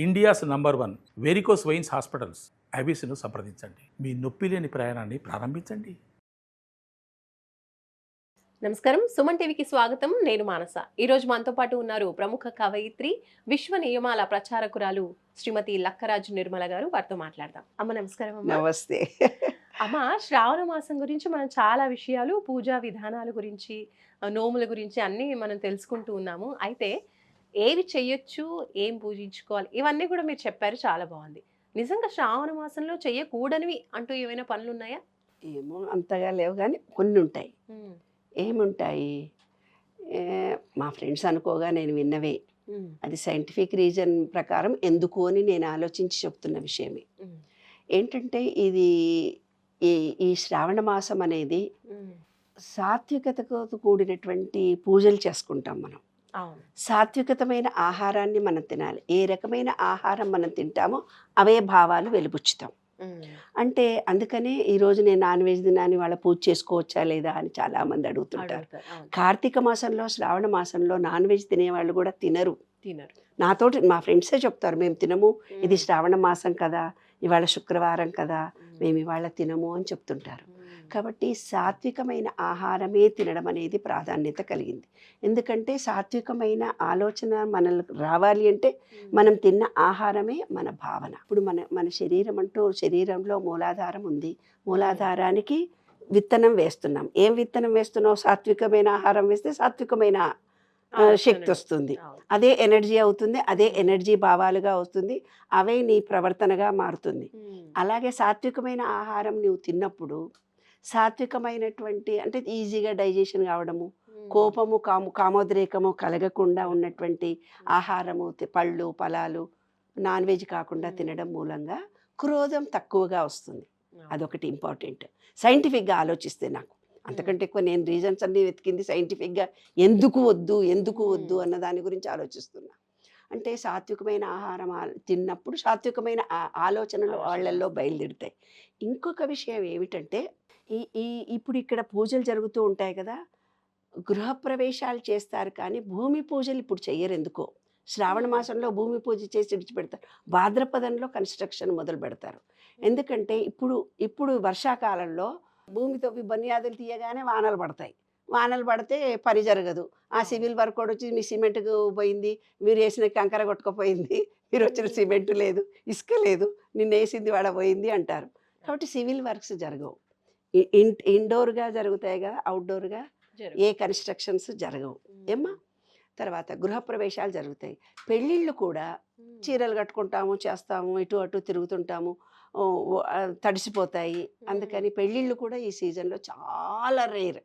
India's number 1 varicose veins hospitals ఐబీసీను సంప్రదించండి. మీ నొప్పి లేని ప్రయాణాన్ని ప్రారంభించండి. నమస్కారం, సుమన్ టీవీకి స్వాగతం. నేను మానస. ఈరోజు మనతో పాటు ఉన్నారు ప్రముఖ కవయిత్రి, విశ్వ నియమాల ప్రచారకురాలు శ్రీమతి లక్కరాజు నిర్మల గారు. వారితో మాట్లాడదాం. అమ్మ నమస్కారం. అమ్మ నమస్తే. అమ్మ, శ్రావణ మాసం గురించి మనం చాలా విషయాలు, పూజా విధానాల గురించి, నోముల గురించి అన్నీ మనం తెలుసుకుంటూ ఉన్నాము. అయితే ఏవి చెయ్యొచ్చు, ఏం పూజించుకోవాలి, ఇవన్నీ కూడా మీరు చెప్పారు, చాలా బాగుంది. నిజంగా శ్రావణ మాసంలో చెయ్యకూడనివి అంటూ ఏమైనా పనులు ఉన్నాయా? ఏమో అంతగా లేవు కానీ కొన్ని ఉంటాయి. ఏముంటాయి? మా ఫ్రెండ్స్ అనుకోగా నేను విన్నవే. అది సైంటిఫిక్ రీజన్ ప్రకారం ఎందుకు అని నేను ఆలోచించి చెప్తున్న విషయమే. ఏంటంటే ఇది ఈ శ్రావణ మాసం అనేది సాత్వికతతో కూడినటువంటి పూజలు చేసుకుంటాం మనం. సాత్వికతమైన ఆహారాన్ని మనం తినాలి. ఏ రకమైన ఆహారం మనం తింటామో అవే భావాలు వెలుబుచ్చుతాం. అంటే అందుకనే ఈరోజు నేను నాన్ వెజ్ తినాని వాళ్ళ పూజ చేసుకోవచ్చా లేదా అని చాలామంది అడుగుతుంటారు. కార్తీక మాసంలో, శ్రావణ మాసంలో నాన్ వెజ్ తినేవాళ్ళు కూడా తినరు. నాతోటి మా ఫ్రెండ్సే చెప్తారు, మేము తినము, ఇది శ్రావణ మాసం కదా, ఇవాళ శుక్రవారం కదా, మేము ఇవాళ తినము అని చెప్తుంటారు. కాబట్టి సాత్వికమైన ఆహారమే తినడం అనేది ప్రాధాన్యత కలిగింది. ఎందుకంటే సాత్వికమైన ఆలోచన మనకు రావాలి అంటే మనం తిన్న ఆహారమే మన భావన. ఇప్పుడు మన శరీరం అంటూ, శరీరంలో మూలాధారం ఉంది. మూలాధారానికి విత్తనం వేస్తున్నాం. ఏం విత్తనం వేస్తున్నావు? సాత్వికమైన ఆహారం వేస్తే సాత్వికమైన శక్తి వస్తుంది. అదే ఎనర్జీ అవుతుంది. అదే ఎనర్జీ భావాలుగా వస్తుంది. అవే నీ ప్రవర్తనగా మారుతుంది. అలాగే సాత్వికమైన ఆహారం నువ్వు తిన్నప్పుడు సాత్వికమైనటువంటి అంటే ఈజీగా డైజెషన్ కావడము, కోపము, కామోద్రేకము కలగకుండా ఉన్నటువంటి ఆహారము, పళ్ళు ఫలాలు నాన్ వెజ్ కాకుండా తినడం మూలంగా క్రోధం తక్కువగా వస్తుంది. అదొకటి ఇంపార్టెంట్. సైంటిఫిక్గా ఆలోచిస్తే నాకు అంతకంటే ఎక్కువ నేను రీజన్స్ అన్నీ వెతికింది సైంటిఫిక్గా ఎందుకు వద్దు అన్న దాని గురించి ఆలోచిస్తున్నా. అంటే సాత్వికమైన ఆహారం తిన్నప్పుడు సాత్వికమైన ఆలోచనలు వాళ్ళల్లో బయలుదేరుతాయి. ఇంకొక విషయం ఏమిటంటే ఇప్పుడు ఇక్కడ పూజలు జరుగుతూ ఉంటాయి కదా, గృహప్రవేశాలు చేస్తారు కానీ భూమి పూజలు ఇప్పుడు చెయ్యరు. ఎందుకో శ్రావణ మాసంలో భూమి పూజ చేసి విడిచిపెడతారు. భాద్రపదంలో కన్స్ట్రక్షన్ మొదలు పెడతారు. ఎందుకంటే ఇప్పుడు వర్షాకాలంలో భూమితో బనియాదులు తీయగానే వానలు పడతాయి. వానలు పడితే పని జరగదు. ఆ సివిల్ వర్క్ కూడా వచ్చి మీ సిమెంట్కు పోయింది, మీరు వేసిన కంకర కొట్టుకుపోయింది, మీరు వచ్చిన సిమెంట్ లేదు, ఇసుక లేదు, నిన్న వేసింది వాడ పోయింది అంటారు. కాబట్టి సివిల్ వర్క్స్ జరగవు. ఇండోర్గా జరుగుతాయి కదా, అవుట్డోర్గా ఏ కన్స్ట్రక్షన్స్ జరగవు ఏమ్మా. తర్వాత గృహప్రవేశాలు జరుగుతాయి. పెళ్ళిళ్ళు కూడా చీరలు కట్టుకుంటాము, చేస్తాము, ఇటు అటు తిరుగుతుంటాము, తడిసిపోతాయి. అందుకని పెళ్ళిళ్ళు కూడా ఈ సీజన్లో చాలా రేర్.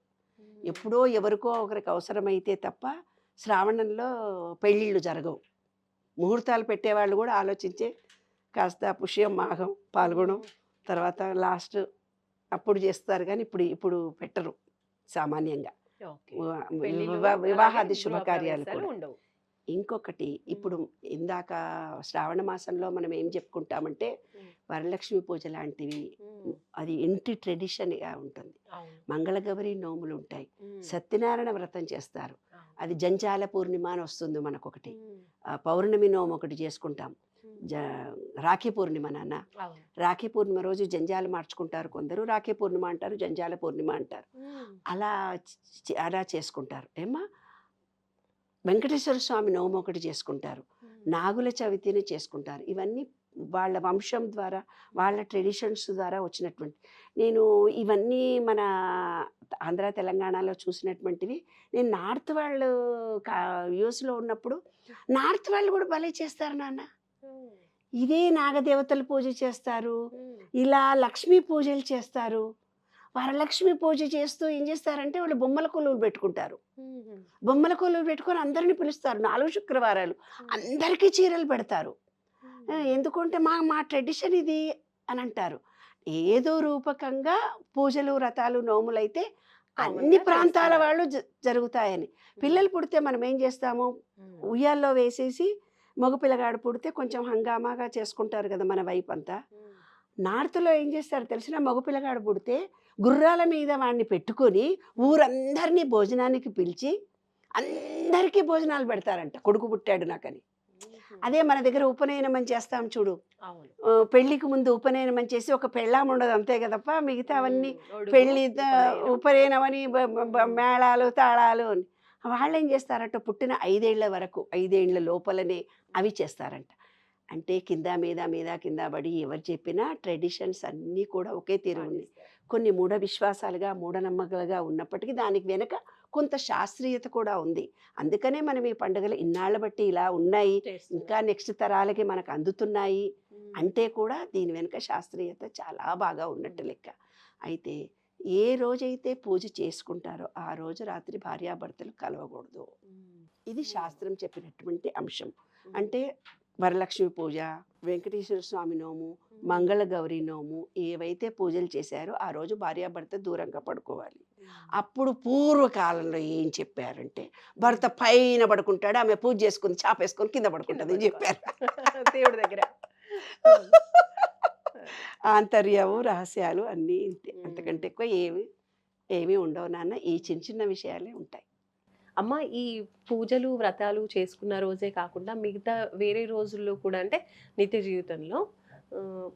ఎప్పుడో ఎవరికో ఒకరికి అవసరమైతే తప్ప శ్రావణంలో పెళ్ళిళ్ళు జరగవు. ముహూర్తాలు పెట్టేవాళ్ళు కూడా ఆలోచించే కాస్త పుష్యం, మాఘం, పాల్గొనం తర్వాత లాస్ట్ అప్పుడు చేస్తారు. కానీ ఇప్పుడు పెట్టరు సామాన్యంగా. వివాహాది శుభకార్యాలు కూడా ఉండవు. ఇంకొకటి, ఇప్పుడు ఇందాక శ్రావణ మాసంలో మనం ఏం చెప్పుకుంటామంటే వరలక్ష్మి పూజ లాంటివి, అది ఇంటి ట్రెడిషన్గా ఉంటుంది. మంగళగౌరి నోములు ఉంటాయి, సత్యనారాయణ వ్రతం చేస్తారు. అది జంజాల పూర్ణిమ అని వస్తుంది మనకొకటి. పౌర్ణమి నోము ఒకటి చేసుకుంటాం. రాఖీ పూర్ణిమ నాన్న, రాఖీ పూర్ణిమ రోజు జంజాలు మార్చుకుంటారు కొందరు. రాఖీ పూర్ణిమ అంటారు, జంజాల పూర్ణిమ అంటారు. అలా చేసుకుంటారు ఏమ్మా. వెంకటేశ్వర స్వామి నోము ఒకటి చేసుకుంటారు. నాగుల చవితిని చేసుకుంటారు. ఇవన్నీ వాళ్ళ వంశం ద్వారా, వాళ్ళ ట్రెడిషన్స్ ద్వారా వచ్చినటువంటి. నేను ఇవన్నీ మన ఆంధ్ర తెలంగాణలో చూసినటువంటివి. నేను నార్త్ వాళ్ళు యూఎస్లో ఉన్నప్పుడు నార్త్ వాళ్ళు కూడా భలే చేస్తారు నాన్న. ఇదే నాగదేవతల పూజ చేస్తారు, ఇలా లక్ష్మీ పూజలు చేస్తారు. వరలక్ష్మి పూజ చేస్తూ ఏం చేస్తారంటే వాళ్ళు బొమ్మల కొలువులు పెట్టుకుంటారు. బొమ్మల కొలువులు పెట్టుకొని అందరినీ పిలుస్తారు. 4 శుక్రవారాలు అందరికీ చీరలు పెడతారు. ఎందుకంటే మా ట్రెడిషన్ ఇది అని అంటారు. ఏదో రూపకంగా పూజలు, వ్రతాలు, నోములు అయితే అన్ని ప్రాంతాల వాళ్ళు జరుగుతాయని. పిల్లలు పుడితే మనం ఏం చేస్తాము, ఉయ్యాల్లో వేసేసి, మగపిల్లగాడు పుడితే కొంచెం హంగామాగా చేసుకుంటారు కదా మన వైపు అంతా. నార్త్లో ఏం చేస్తారు తెలిసిన, మగపిల్లగాడు పుడితే గుర్రాల మీద వాడిని పెట్టుకొని ఊరందరినీ భోజనానికి పిలిచి అందరికీ భోజనాలు పెడతారంట. కొడుకు పుట్టాడు నాకని. అదే మన దగ్గర ఉపనయనం అని చేస్తాం చూడు, అవును. పెళ్లికి ముందు ఉపనయనం అని చేసి ఒక పెళ్ళాం ఉండదు అంతే కదప్ప, మిగతా అవన్నీ ఒడుగు, పెళ్లి ఉపనయనం. ఉపనయనం అని మేళాలు తాళాలు అని. వాళ్ళు ఏం చేస్తారంట, పుట్టిన 5 ఏళ్ల వరకు 5 ఏళ్ల లోపలనే అవి చేస్తారంట. అంటే కింద మీద మీద కింద పడి ఎవరు చెప్పినా ట్రెడిషన్స్ అన్నీ కూడా ఒకే తీరు ఉన్నాయి. కొన్ని మూఢ విశ్వాసాలుగా మూఢనమ్మకాలుగా ఉన్నప్పటికీ దానికి వెనక కొంత శాస్త్రీయత కూడా ఉంది. అందుకనే మనం ఈ పండుగలు ఇన్నాళ్ళ బట్టి ఇలా ఉన్నాయి, ఇంకా నెక్స్ట్ తరాలకి మనకు అందుతున్నాయి అంటే కూడా దీని వెనుక శాస్త్రీయత చాలా బాగా ఉన్నట్టు లెక్క. అయితే ఏ రోజైతే పూజ చేసుకుంటారో ఆ రోజు రాత్రి భార్యాభర్తలు కలవకూడదు. ఇది శాస్త్రం చెప్పినటువంటి అంశం. అంటే వరలక్ష్మి పూజ, వెంకటేశ్వర స్వామి నోము, మంగళ గౌరీ నోము ఏవైతే పూజలు చేశారో ఆ రోజు భార్యాభర్త దూరంగా పడుకోవాలి. అప్పుడు పూర్వకాలంలో ఏం చెప్పారంటే, భర్త పైన పడుకుంటాడు, ఆమె పూజ చేసుకుని చాపేసుకొని కింద పడుకుంటుంది అని చెప్పారు. దేవుడి దగ్గర. ఆంతర్యము రహస్యాలు అన్నీ ఇంతే, అంతకంటే ఎక్కువ ఏమీ ఉండవు నాన్న. ఈ చిన్న చిన్న విషయాలే ఉంటాయి. అమ్మ, ఈ పూజలు వ్రతాలు చేసుకున్న రోజే కాకుండా మిగతా వేరే రోజుల్లో కూడా, అంటే నిత్య జీవితంలో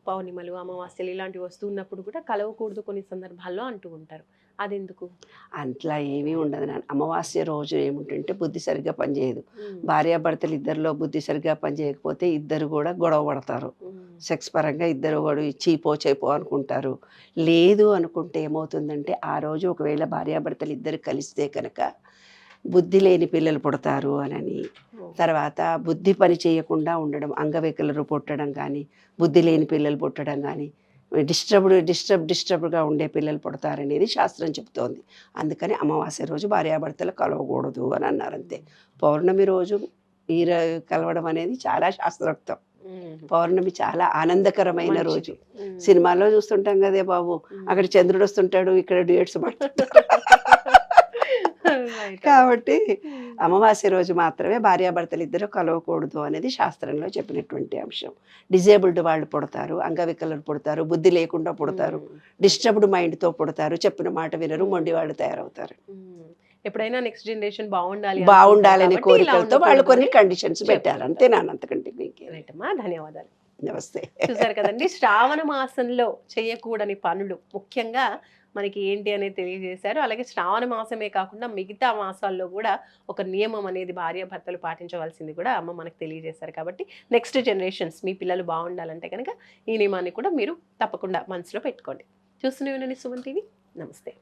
పౌర్ణిమలు, అమావాస్యలు ఇలాంటివి వస్తున్నప్పుడు కూడా కలవకూడదు కొన్ని సందర్భాల్లో అంటూ ఉంటారు. అదెందుకు? అట్లా ఏమీ ఉండదు నాన్న. అమావాస్య రోజు ఏమిటంటే బుద్ధి సరిగ్గా పనిచేయదు. భార్యాభర్తలు ఇద్దరిలో బుద్ధి సరిగ్గా పనిచేయకపోతే ఇద్దరు కూడా గొడవ పడతారు. సెక్స్ పరంగా ఇద్దరు కూడా చీపో చేపో అనుకుంటారు. లేదు అనుకుంటే ఏమవుతుందంటే ఆ రోజు ఒకవేళ భార్యాభర్తలు ఇద్దరు కలిస్తే కనుక బుద్ధి లేని పిల్లలు పుడతారు అని, తర్వాత బుద్ధి పని చేయకుండా ఉండడం, అంగవికలరు పుట్టడం కానీ, బుద్ధి లేని పిల్లలు పుట్టడం కానీ, డిస్టర్బ్డ్గా ఉండే పిల్లలు పుడతారనేది శాస్త్రం చెప్తోంది. అందుకని అమావాస్య రోజు భార్యాభర్తలు కలవకూడదు అని అన్నారు అంతే. పౌర్ణమి రోజు కలవడం అనేది చాలా శాస్త్రోక్తం. పౌర్ణమి చాలా ఆనందకరమైన రోజు. సినిమాలో చూస్తుంటాం కదే బాబు, అక్కడ చంద్రుడు వస్తుంటాడు, ఇక్కడ డ్యూయట్స్ పడుతుంటాడు. కాబట్టి అమావాస్య రోజు మాత్రమే భార్యాభర్తలు ఇద్దరు కలవకూడదు అనేది శాస్త్రంలో చెప్పినటువంటి అంశం. డిజేబుల్డ్ వాళ్ళు పుడతారు, అంగవికలరు పుడతారు, బుద్ధి లేకుండా పుడతారు, డిస్టర్బ్డ్ మైండ్తో పుడతారు, చెప్పిన మాట వినరు, మొండి వాళ్ళు తయారవుతారు. ఎప్పుడైనా నెక్స్ట్ జనరేషన్ బాగుండాలనే కోరికలతో వాళ్ళు కొన్ని కండిషన్స్ పెట్టారు అంతే నాన్న, అంతకంటే. ధన్యవాదాలు. నమస్తే. చూసారు కదండి, శ్రావణ మాసంలో చేయకూడని పనులు ముఖ్యంగా మనకి ఏంటి అనేది తెలియజేశారు. అలాగే శ్రావణ మాసమే కాకుండా మిగతా మాసాల్లో కూడా ఒక నియమం అనేది భార్యాభర్తలు పాటించవలసింది కూడా అమ్మ మనకు తెలియజేశారు. కాబట్టి నెక్స్ట్ జనరేషన్స్ మీ పిల్లలు బాగుండాలంటే కనుక ఈ నియమాన్ని కూడా మీరు తప్పకుండా మనసులో పెట్టుకోండి. చూస్తూనే ఉండండి సుమన్ టీవీ. నమస్తే.